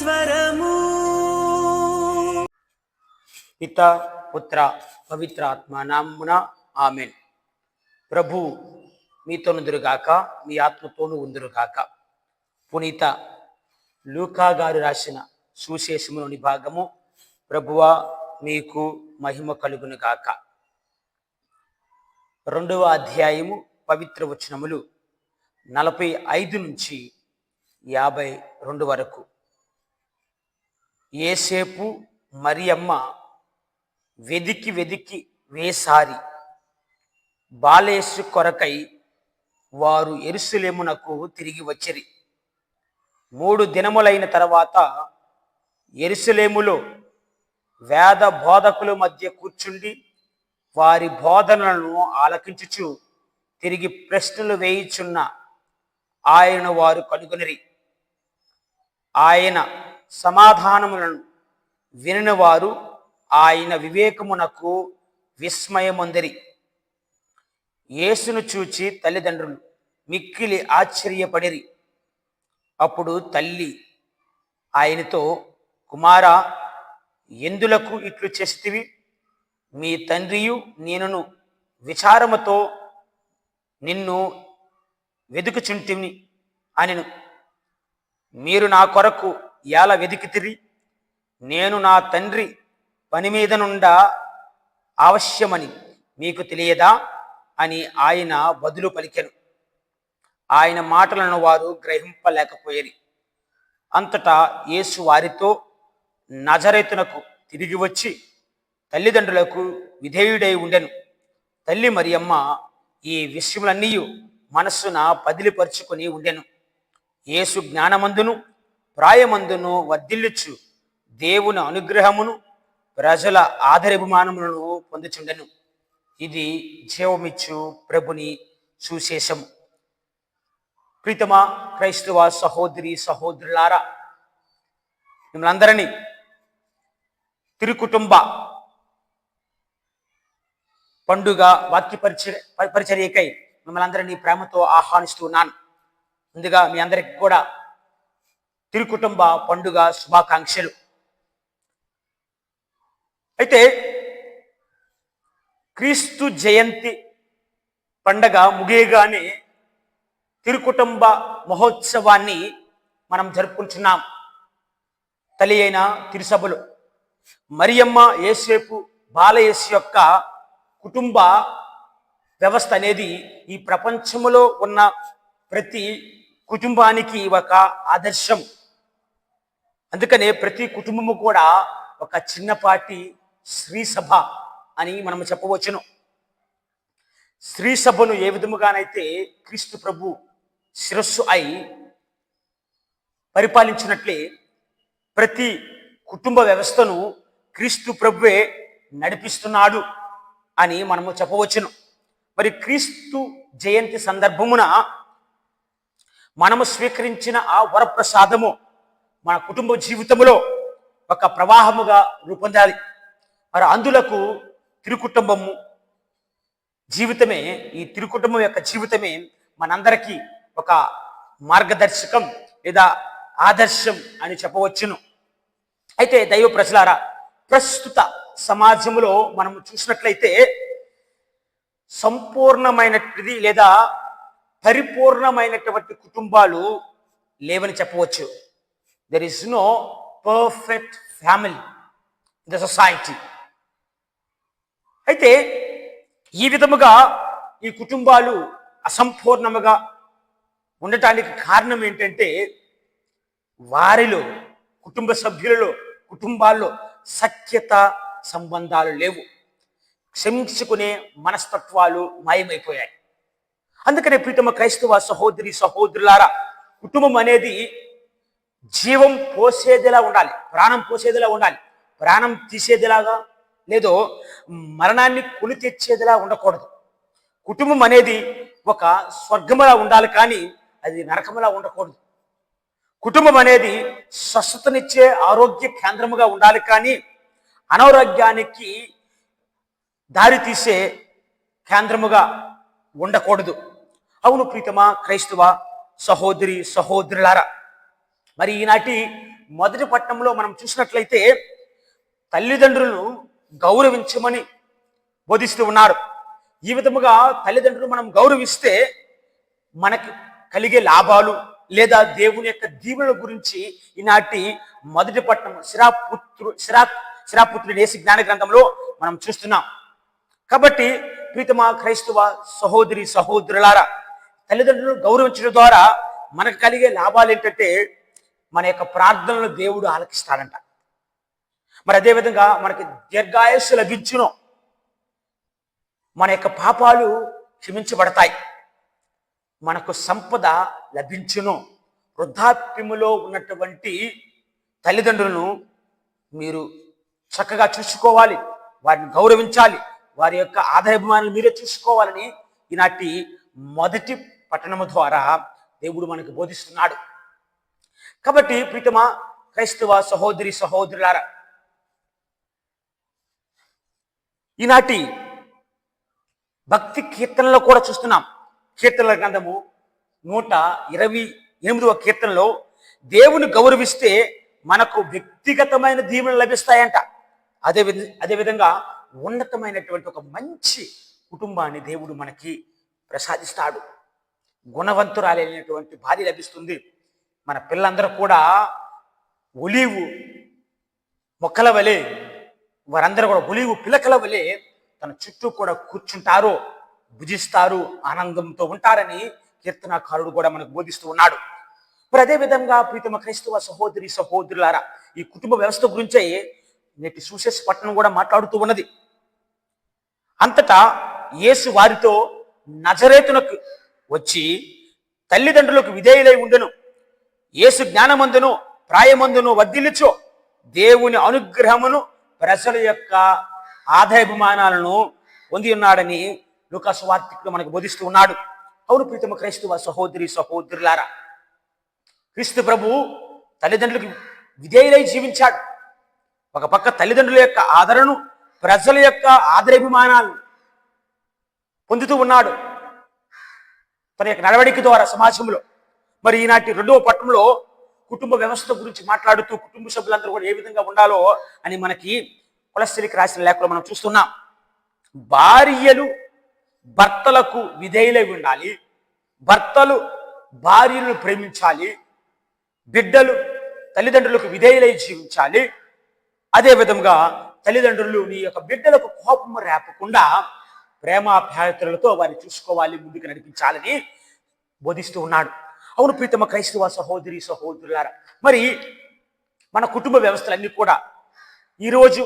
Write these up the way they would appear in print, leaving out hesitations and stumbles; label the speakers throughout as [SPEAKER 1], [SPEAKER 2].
[SPEAKER 1] స్వరము.
[SPEAKER 2] పిత పుత్ర పవిత్ర ఆత్మ నామమున ఆమెన్. ప్రభు మీతో ఉందురుగాక, మీ ఆత్మతోనూ ఉందురుగాక. పునీత లూకా గారు రాసిన సువిశేషములోని భాగము. ప్రభువా మీకు మహిమ కలుగును గాక. 2వ అధ్యాయము పవిత్ర వచనములు 45 నుంచి 52 వరకు. యేసేపు మరియమ్మ వెదికి వేసారి బాలయేసు కొరకై వారు యెరూషలేమునకు తిరిగి వచ్చిరి. 3 దినములైన తర్వాత యెరూషలేములో వేద బోధకుల మధ్య కూర్చుండి వారి బోధనలను ఆలకించుచు తిరిగి ప్రశ్నలు వేయుచున్న ఆయన వారు కనుగొనిరి. ఆయన సమాధానములను వినిన వారు ఆయన వివేకమునకు విస్మయమొందిరి. యేసును చూచి తల్లిదండ్రులు మిక్కిలి ఆశ్చర్యపడిరి. అప్పుడు తల్లి ఆయనతో, కుమారా, ఎందులకు ఇట్లు చేసితివి? మీ తండ్రియు నేనును విచారముతో నిన్ను వెదుకుచుంటిని అనెను. మీరు నా కొరకు ఎలా వెదికితిరి? నేను నా తండ్రి పని మీద నుండా ఆవశ్యమని మీకు తెలియదా అని ఆయన బదులు పలికెను. ఆయన మాటలను వారు గ్రహింపలేకపోయేరి. అంతటా యేసు వారితో, నజరేతునకు తిరిగి వచ్చి తల్లిదండ్రులకు విధేయుడై ఉండెను. తల్లి మరియమ్మ ఈ విషయములన్నీ మనస్సున పదిలిపరుచుకొని ఉండెను. యేసు జ్ఞానమందును ప్రాయమందును వర్ధిల్లుచు దేవుని అనుగ్రహమును ప్రజల ఆదరాభిమానములను పొందుచుండెను. ఇది జీవమిచ్చు ప్రభుని సువిశేషము. ప్రీతమా క్రైస్తవ సహోదరి సహోదరులారా, మిమ్మల్ని అందరినీ తిరుకుటుంబ పండుగ వాక్య పరిచర్యకై మిమ్మల్ని అందరినీ ప్రేమతో ఆహ్వానిస్తున్నాను. ముందుగా మీ అందరికి కూడా తిరుకుటుంబ పండుగ శుభాకాంక్షలు. అయితే క్రీస్తు జయంతి పండగ ముగియగానే తిరుకుటుంబ మహోత్సవాన్ని మనం జరుపుకుంటున్నాం. తల్లి అయిన తిరుసభలు మరియమ్మ యేసేపు బాలయేసు యొక్క కుటుంబ వ్యవస్థ అనేది ఈ ప్రపంచంలో ఉన్న ప్రతి కుటుంబానికి ఒక ఆదర్శం. అందుకనే ప్రతి కుటుంబము కూడా ఒక చిన్నపాటి స్త్రీ సభ అని మనం చెప్పవచ్చును. స్త్రీ సభను ఏ విధముగానైతే క్రీస్తు ప్రభు శిరస్సు అయి పరిపాలించినట్లే ప్రతి కుటుంబ వ్యవస్థను క్రీస్తు ప్రభువే నడిపిస్తున్నాడు అని మనము చెప్పవచ్చును. మరి క్రీస్తు జయంతి సందర్భమున మనము స్వీకరించిన ఆ వరప్రసాదము మన కుటుంబ జీవితంలో ఒక ప్రవాహముగా రూపొందాలి. మరి అందులకు తిరుకుటుంబము జీవితమే, ఈ తిరుకుటుంబం యొక్క జీవితమే మనందరికీ ఒక మార్గదర్శకం లేదా ఆదర్శం అని చెప్పవచ్చును. అయితే దైవ ప్రజలారా, ప్రస్తుత సమాజంలో మనం చూసినట్లయితే సంపూర్ణమైనది లేదా పరిపూర్ణమైనటువంటి కుటుంబాలు లేవని చెప్పవచ్చు. There is no perfect family in the society. అయితే ఈ విధముగా ఈ కుటుంబాలు అసంపూర్ణముగా ఉండటానికి కారణం ఏంటంటే వారిలో, కుటుంబ సభ్యులలో, కుటుంబాల్లో సఖ్యత సంబంధాలు లేవు. క్షమించుకునే మనస్తత్వాలు మాయమైపోయాయి. అందుకనే ప్రీతమ క్రైస్తవ సహోదరి సహోదరులారా, కుటుంబం అనేది జీవం పోసేదిలా ఉండాలి, ప్రాణం పోసేదిలా ఉండాలి. ప్రాణం తీసేదిలాగా లేదో మరణాన్ని కొని తెచ్చేదిలా ఉండకూడదు. కుటుంబం అనేది ఒక స్వర్గములా ఉండాలి, కానీ అది నరకములా ఉండకూడదు. కుటుంబం అనేది స్వస్థతనిచ్చే ఆరోగ్య కేంద్రముగా ఉండాలి, కానీ అనారోగ్యానికి దారి తీసే కేంద్రముగా ఉండకూడదు. అవును ప్రీతమా క్రైస్తవ సహోదరి సహోదరులారా, మరి ఈనాటి మొదటి పట్టణంలో మనం చూసినట్లయితే తల్లిదండ్రులను గౌరవించమని బోధిస్తూ ఉన్నారు. ఈ విధముగా తల్లిదండ్రులు మనం గౌరవిస్తే మనకి కలిగే లాభాలు లేదా దేవుని యొక్క దీవెనల గురించి ఈనాటి మొదటి పట్టణం శిరాపుత్రుడు యేసు జ్ఞాన గ్రంథంలో మనం చూస్తున్నాం. కాబట్టి ప్రీతమా క్రైస్తవ సహోదరి సహోదరులారా, తల్లిదండ్రులను గౌరవించడం ద్వారా మనకు కలిగే లాభాలు ఏంటంటే మన యొక్క ప్రార్థనలు దేవుడు ఆలకిస్తాడంట. మరి అదేవిధంగా మనకి దీర్ఘాయుస్సు లభించును, మన యొక్క పాపాలు క్షమించబడతాయి, మనకు సంపద లభించును. వృద్ధాప్యములో ఉన్నటువంటి తల్లిదండ్రులను మీరు చక్కగా చూసుకోవాలి, వారిని గౌరవించాలి, వారి యొక్క ఆదరాభిమానాలు మీరే చూసుకోవాలని ఈనాటి మొదటి పట్టణము ద్వారా దేవుడు మనకు బోధిస్తున్నాడు. కాబట్టి ప్రీతమా క్రైస్తవ సహోదరి సహోదరులారా, ఈనాటి భక్తి కీర్తనలో కూడా చూస్తున్నాం. కీర్తనల గ్రంథము 128వ కీర్తనలో దేవుని గౌరవిస్తే మనకు వ్యక్తిగతమైన దీవెనలు లభిస్తాయంట. అదేవిధంగా ఉన్నతమైనటువంటి ఒక మంచి కుటుంబాన్ని దేవుడు మనకి ప్రసాదిస్తాడు. గుణవంతురాలైనటువంటి భార్య లభిస్తుంది. మన పిల్లలందరూ కూడా ఒలీవు మొక్కల వలె, వారందరూ కూడా ఒలీవు పిలకల వలె తన చుట్టూ కూడా కూర్చుంటారు, భుజిస్తారు, ఆనందంతో ఉంటారని కీర్తనాకారుడు కూడా మనకు బోధిస్తూ ఉన్నాడు. మరి అదేవిధంగా ప్రీతమ క్రైస్తవ సహోదరి సహోదరులారా, ఈ కుటుంబ వ్యవస్థ గురించే నేటి సువిశేష పట్టణం కూడా మాట్లాడుతూ ఉన్నది. అంతటా యేసు వారితో నజరేతునకు వచ్చి తల్లిదండ్రులకు విధేయులై ఉండెను. యేసు జ్ఞానమందును ప్రాయమందును వర్ధిల్లుచు దేవుని అనుగ్రహమును ప్రజల యొక్క ఆదాయాభిమానాలను పొంది ఉన్నాడని లూకా సువార్తికుడు మనకు బోధిస్తూ ఉన్నాడు. అవును ప్రీతమ క్రైస్తవ సహోదరి సహోదరులారా, క్రీస్తు ప్రభు తల్లిదండ్రులకు విధేయులై జీవించాడు. ఒక పక్క తల్లిదండ్రుల యొక్క ఆదరణను, ప్రజల యొక్క ఆదరాభిమానాలను పొందుతూ ఉన్నాడు తన యొక్క నడవడిక ద్వారా సమాజంలో. మరి ఈనాటి 2వ పట్టణంలో కుటుంబ వ్యవస్థ గురించి మాట్లాడుతూ కుటుంబ సభ్యులందరూ కూడా ఏ విధంగా ఉండాలో అని మనకి కొలస్సీలకు రాసిన లేఖలో మనం చూస్తున్నాం. భార్యలు భర్తలకు విధేయులై ఉండాలి, భర్తలు భార్యలను ప్రేమించాలి, బిడ్డలు తల్లిదండ్రులకు విధేయులై జీవించాలి. అదే విధంగా తల్లిదండ్రులు నీ యొక్క బిడ్డలకు కోపం రేపకుండా ప్రేమాప్యాయతలతో వారిని చూసుకోవాలి, ముందుకు నడిపించాలని బోధిస్తూ ఉన్నాడు. అవును ప్రీతమ క్రైస్తవ సహోదరి సహోదరులారా, మరి మన కుటుంబ వ్యవస్థలన్నీ కూడా ఈరోజు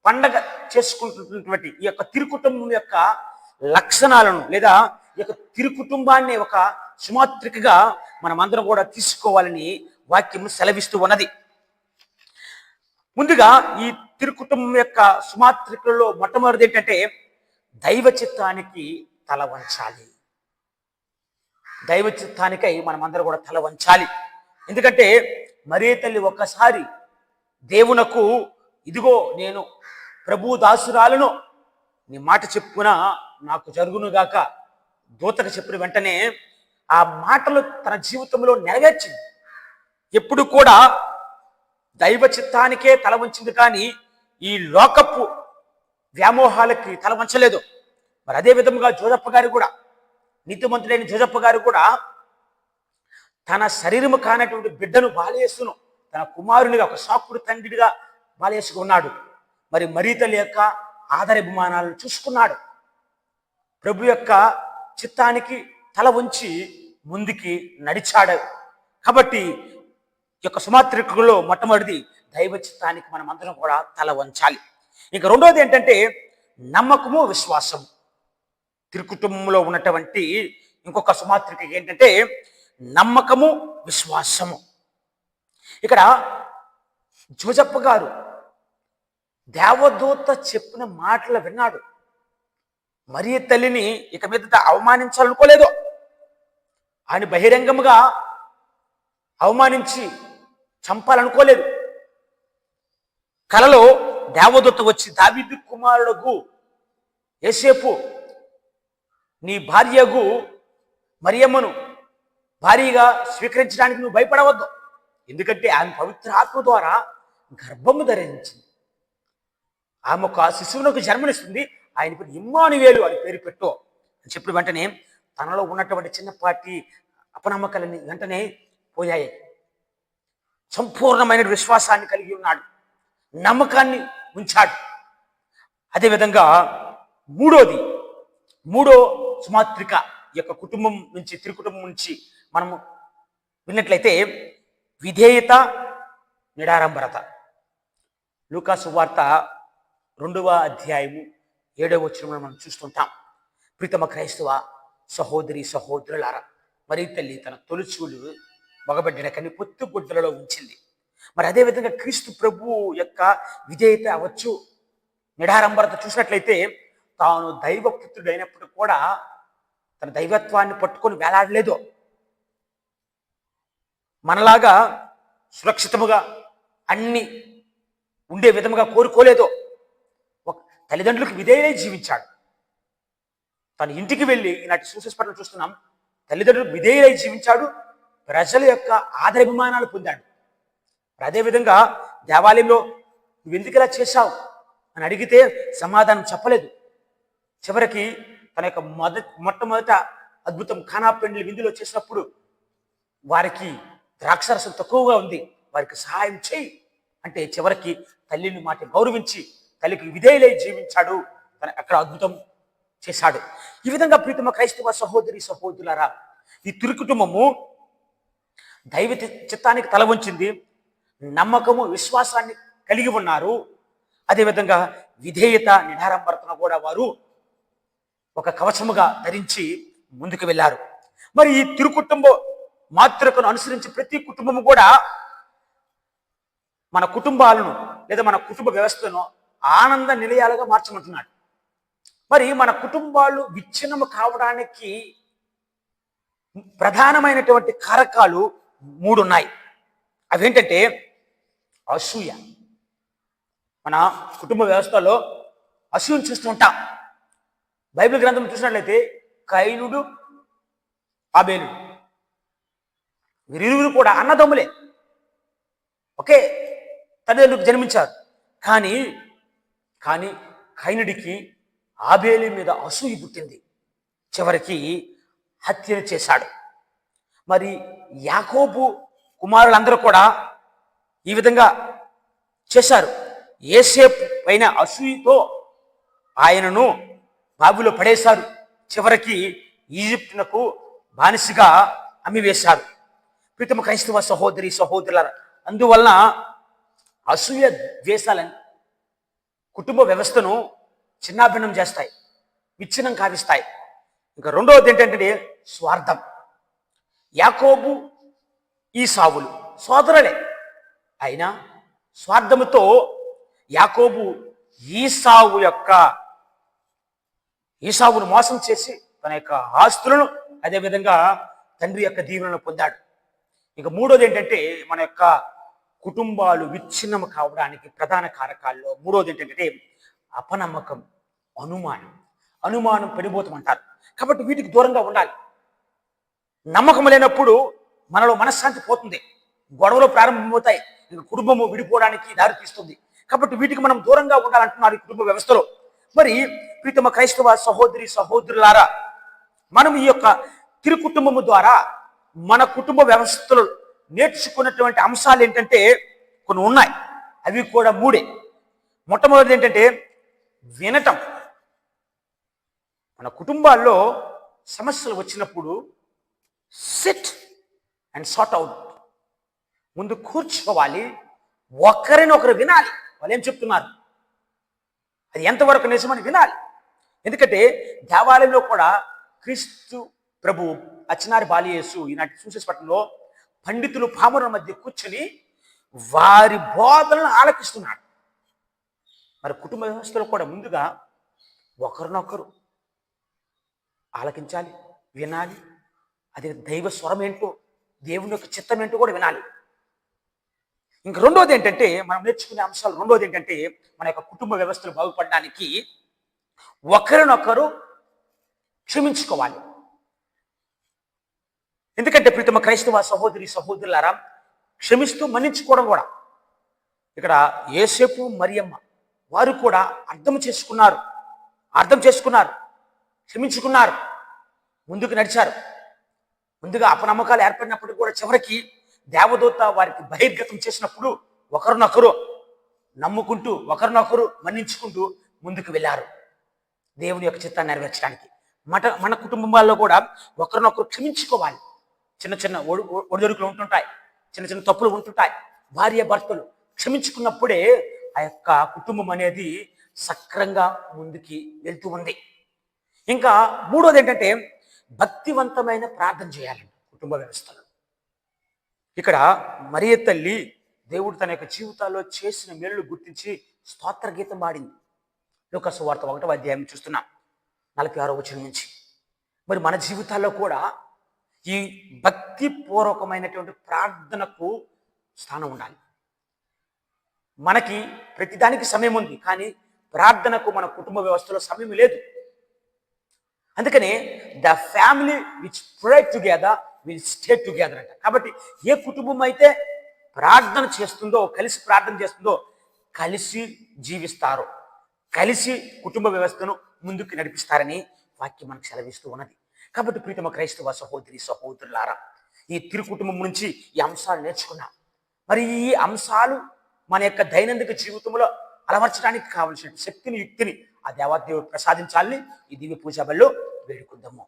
[SPEAKER 2] పండగ చేసుకుంటున్నటువంటి ఈ యొక్క తిరుకుటుంబం యొక్క లక్షణాలను లేదా ఈ యొక్క తిరుకుటుంబాన్ని ఒక సుమాత్రికగా మనమందరం కూడా తీసుకోవాలని వాక్యం సెలవిస్తూ ఉన్నది. ముందుగా ఈ తిరుకుటుంబం యొక్క సుమాత్రికలలో మొట్టమొదటిది ఏంటంటే దైవ చిత్తానికి తల వంచాలి. దైవ చిత్తానికై మనమందరం కూడా తల వంచాలి. ఎందుకంటే మరీ తల్లి ఒక్కసారి దేవునకు ఇదిగో నేను ప్రభు దాసురాలను, నీ మాట చెప్పున నాకు జరుగునుగాక దూతకు చెప్పిన వెంటనే ఆ మాటలు తన జీవితంలో నెరవేర్చింది. ఎప్పుడు కూడా దైవ చిత్తానికే తల వంచింది, కానీ ఈ లోకపు వ్యామోహాలకి తల వంచలేదు. మరి అదే విధముగా జోజప్ప గారు కూడా, నీతిమంతుడైన జోజప్ప గారు కూడా తన శరీరము కానటువంటి బిడ్డను బాలయేసును తన కుమారునిగా ఒక సాకుడు తండ్రిగా బాలయేసుకు ఉన్నాడు. మరి మరీతల్లి యొక్క ఆదరాభిమానాలను చూసుకున్నాడు. ప్రభు యొక్క చిత్తానికి తల ఉంచి ముందుకి నడిచాడు. కాబట్టి ఈ యొక్క సుమాత్రికలో మొట్టమొదటిది దైవ చిత్తానికి మనం అందరం కూడా తల వంచాలి. ఇక రెండోది ఏంటంటే నమ్మకము, విశ్వాసం. తిరుకుటుంబంలో ఉన్నటువంటి ఇంకొక సుమాత్రిక ఏంటంటే నమ్మకము, విశ్వాసము. ఇక్కడ జోజప్ప గారు దేవదూత చెప్పిన మాటలు విన్నాడు. మరియ తల్లిని ఇక మీద అవమానించాలనుకోలేదు. ఆయన బహిరంగముగా అవమానించి చంపాలనుకోలేదు. కలలో దేవదూత వచ్చి దావీదు కుమారుడుగు యోసేపు, నీ భార్యగు మరియమ్మను భార్యగా స్వీకరించడానికి నువ్వు భయపడవద్దు, ఎందుకంటే ఆమె పవిత్ర ఆత్మ ద్వారా గర్భము ధరించింది. ఆమె ఒక శిశువునకు జన్మనిస్తుంది. ఆయన పేరు ఇమ్మానుయేలు అని పేరు పెట్టు అని చెప్పిన వెంటనే తనలో ఉన్నటువంటి చిన్నపాటి అపనమ్మకాలన్నీ వెంటనే పోయాయి. సంపూర్ణమైన విశ్వాసాన్ని కలిగి ఉన్నాడు, నమ్మకాన్ని ఉంచాడు. అదేవిధంగా మూడో సుమాత్రిక యొక్క కుటుంబం నుంచి, తిరుకుటుంబం నుంచి మనము విన్నట్లయితే విధేయత, నిడారంబరత. లూకా సువార్త 2వ అధ్యాయము 7వ వచనంలో మనం చూస్తుంటాం. ప్రీతమ క్రైస్తవ సహోదరి సహోదరులారా, మరి తల్లి తన తొలిచూలు మగబిడ్డన కని పొత్తు గుడ్డలలో ఉంచింది. మరి అదేవిధంగా క్రీస్తు ప్రభు యొక్క విధేయత అవ్వచ్చు, నిడారంబరత చూసినట్లయితే తాను దైవపుత్రుడు అయినప్పుడు కూడా తన దైవత్వాన్ని పట్టుకొని వేలాడలేదు. మనలాగా సురక్షితముగా అన్ని ఉండే విధముగా కోరుకోలేదు. ఒక తల్లిదండ్రులకు విధేయులై జీవించాడు. తన ఇంటికి వెళ్ళి ఈనాటి సుశస్పటం చూస్తున్నాం, తల్లిదండ్రులకు విధేయులై జీవించాడు, ప్రజల యొక్క ఆదరాభిమానాలు పొందాడు. అదేవిధంగా దేవాలయంలో నువ్వు ఎందుకు ఇలా చేశావు అని అడిగితే సమాధానం చెప్పలేదు. చివరికి తన యొక్క మొట్టమొదట అద్భుతం కానా పెండ్లి విందులో చేసినప్పుడు వారికి ద్రాక్షరసం తక్కువగా ఉంది, వారికి సహాయం చేయి అంటే చివరికి తల్లిని మాట గౌరవించి తల్లికి విధేయులై జీవించాడు. తన అక్కడ అద్భుతం చేశాడు. ఈ విధంగా ప్రీతమ క్రైస్తవ సహోదరి సహోదరులారా, ఈ తిరుకుటుంబము దైవ చిత్తానికి తల వంచింది, నమ్మకము విశ్వాసాన్ని కలిగి ఉన్నారు. అదేవిధంగా విధేయత నిడారంబరతను కూడా వారు ఒక కవచముగా ధరించి ముందుకు వెళ్ళారు. మరి ఈ తిరుకుటుంబ మాతృకను అనుసరించి ప్రతి కుటుంబము కూడా మన కుటుంబాలను లేదా మన కుటుంబ వ్యవస్థను ఆనంద నిలయాలుగా మార్చమంటున్నాడు. మరి మన కుటుంబాలు విచ్ఛిన్నము కావడానికి ప్రధానమైనటువంటి కారకాలు 3 ఉన్నాయి. అవేంటంటే అసూయ. మన కుటుంబ వ్యవస్థలో అసూయను చూస్తూ ఉంటాం. బైబిల్ గ్రంథం చూసినట్లయితే కయీనుడు, ఆబేలు వీరిరువురు కూడా అన్నదమ్ములే, ఒకే తల్లిదండ్రులకు జన్మించారు. కానీ కయీనుడికి ఆబేలు మీద అసూయ పుట్టింది, చివరికి హత్యను చేశాడు. మరి యాకోబు కుమారులందరూ కూడా ఈ విధంగా చేశారు. యోసేపు పైన అసూయతో ఆయనను బావిలో పడేశారు, చివరికి ఈజిప్టునకు బానిసగా అమ్మివేశారు. ప్రీతమ క్రైస్తవ సహోదరి సహోదరుల, అందువలన అసూయ ద్వేషాలని కుటుంబ వ్యవస్థను చిన్నాభిన్నం చేస్తాయి, విచ్ఛిన్నం కావిస్తాయి. ఇంకా రెండవది ఏంటంటే స్వార్థం. యాకోబు ఈసావులు సోదరులే, అయినా స్వార్థముతో యాకోబు ఈసావును మోసం చేసి తన యొక్క ఆస్తులను అదేవిధంగా తండ్రి యొక్క దీవెనలను పొందాడు. ఇక మూడోది ఏంటంటే మన యొక్క కుటుంబాలు విచ్ఛిన్నం కావడానికి ప్రధాన కారకాల్లో మూడోది ఏంటంటే అపనమ్మకం, అనుమానం పెడిపోతాం అంటారు. కాబట్టి వీటికి దూరంగా ఉండాలి. నమ్మకం లేనప్పుడు మనలో మనశ్శాంతి పోతుంది, గొడవలు ప్రారంభమవుతాయి, ఇక కుటుంబము విడిపోవడానికి దారి తీస్తుంది. కాబట్టి వీటికి మనం దూరంగా ఉండాలంటున్నారు ఈ కుటుంబ వ్యవస్థలో. మరి ప్రీతమ క్రైస్తవ సహోదరి సహోదరులారా, మనం ఈ యొక్క తిరుకుటుంబము ద్వారా మన కుటుంబ వ్యవస్థలో నేర్చుకున్నటువంటి అంశాలు ఏంటంటే కొన్ని ఉన్నాయి. అవి కూడా 3. మొట్టమొదటిది ఏంటంటే వినటం. మన కుటుంబాల్లో సమస్యలు వచ్చినప్పుడు సిట్ అండ్ సార్ట్ అవుట్, ముందు కూర్చోవాలి, ఒకరినొకరు వినాలి, వాళ్ళు ఏం చెప్తున్నారు, అది ఎంతవరకు నిజమని వినాలి. ఎందుకంటే దేవాలయంలో కూడా క్రీస్తు ప్రభు అచ్చినారి బాలియేసు ఈనాటి సుశేషపట్నంలో పండితులు పామరుల మధ్య కూర్చొని వారి బోధనలను ఆలకిస్తున్నాడు. మరి కుటుంబ వ్యవస్థలో కూడా ముందుగా ఒకరినొకరు ఆలకించాలి, వినాలి. అది దైవ స్వరం ఏంటో, దేవుని యొక్క చిత్తం ఏంటో కూడా వినాలి. ఇంక రెండోది ఏంటంటే మనం నేర్చుకునే అంశాలు రెండోది ఏంటంటే మన యొక్క కుటుంబ వ్యవస్థలు బాగుపడడానికి ఒకరినొకరు క్షమించుకోవాలి. ఎందుకంటే ప్రీతమ క్రైస్తవ సహోదరి సహోదరులారా, క్షమిస్తూ మన్నించుకోవడం కూడా. ఇక్కడ యోసేపు మరియమ్మ వారు కూడా అర్థం చేసుకున్నారు, క్షమించుకున్నారు, ముందుకు నడిచారు. ముందుగా అపనమ్మకాలు ఏర్పడినప్పుడు కూడా చివరికి దేవదూత వారికి బహిర్గతం చేసినప్పుడు ఒకరినొకరు నమ్ముకుంటూ, ఒకరినొకరు మన్నించుకుంటూ ముందుకు వెళ్ళారు దేవుని యొక్క చిత్తాన్ని నెరవేర్చడానికి. మన కుటుంబాల్లో కూడా ఒకరినొకరు క్షమించుకోవాలి. చిన్న చిన్న ఒడిదొడుకులు ఉంటుంటాయి, చిన్న చిన్న తప్పులు ఉంటుంటాయి. భార్య భర్తలు క్షమించుకున్నప్పుడే ఆ యొక్క కుటుంబం అనేది సక్రంగా ముందుకి వెళ్తూ ఉంది. ఇంకా మూడోది ఏంటంటే భక్తివంతమైన ప్రార్థన చేయాలండి కుటుంబ వ్యవస్థలో. ఇక్కడ మరియ తల్లి దేవుడు తన యొక్క జీవితాల్లో చేసిన మేలులు గుర్తించి స్తోత్ర గీతం పాడింది. లూకాసు వార్త 1వ అధ్యాయం చూస్తున్నాం 46వ వచనం నుంచి. మరి మన జీవితాల్లో కూడా ఈ భక్తిపూర్వకమైనటువంటి ప్రార్థనకు స్థానం ఉండాలి. మనకి ప్రతిదానికి సమయం ఉంది, కానీ ప్రార్థనకు మన కుటుంబ వ్యవస్థలో సమయం లేదు. అందుకనే the family which pray together will stay together అంట. కాబట్టి ఏ కుటుంబం అయితే ప్రార్థన చేస్తుందో, కలిసి ప్రార్థన చేస్తుందో, కలిసి జీవిస్తారు, కలిసి కుటుంబ వ్యవస్థను ముందుకు నడిపిస్తారని వాక్యం మనకు సెలవిస్తూ ఉన్నది. కాబట్టి ప్రీతమ క్రైస్తవ సహోదరి సహోదరులారా, ఈ కుటుంబం నుంచి ఈ అంశాలు నేర్చుకున్నాం. మరి ఈ అంశాలు మన యొక్క దైనందిక జీవితంలో అలవర్చడానికి కావలసిన శక్తిని, యుక్తిని ఆ దేవాదేవుడు ప్రసాదించాలని ఈ దివ్య పూజా బలిలో వేడుకుందాము.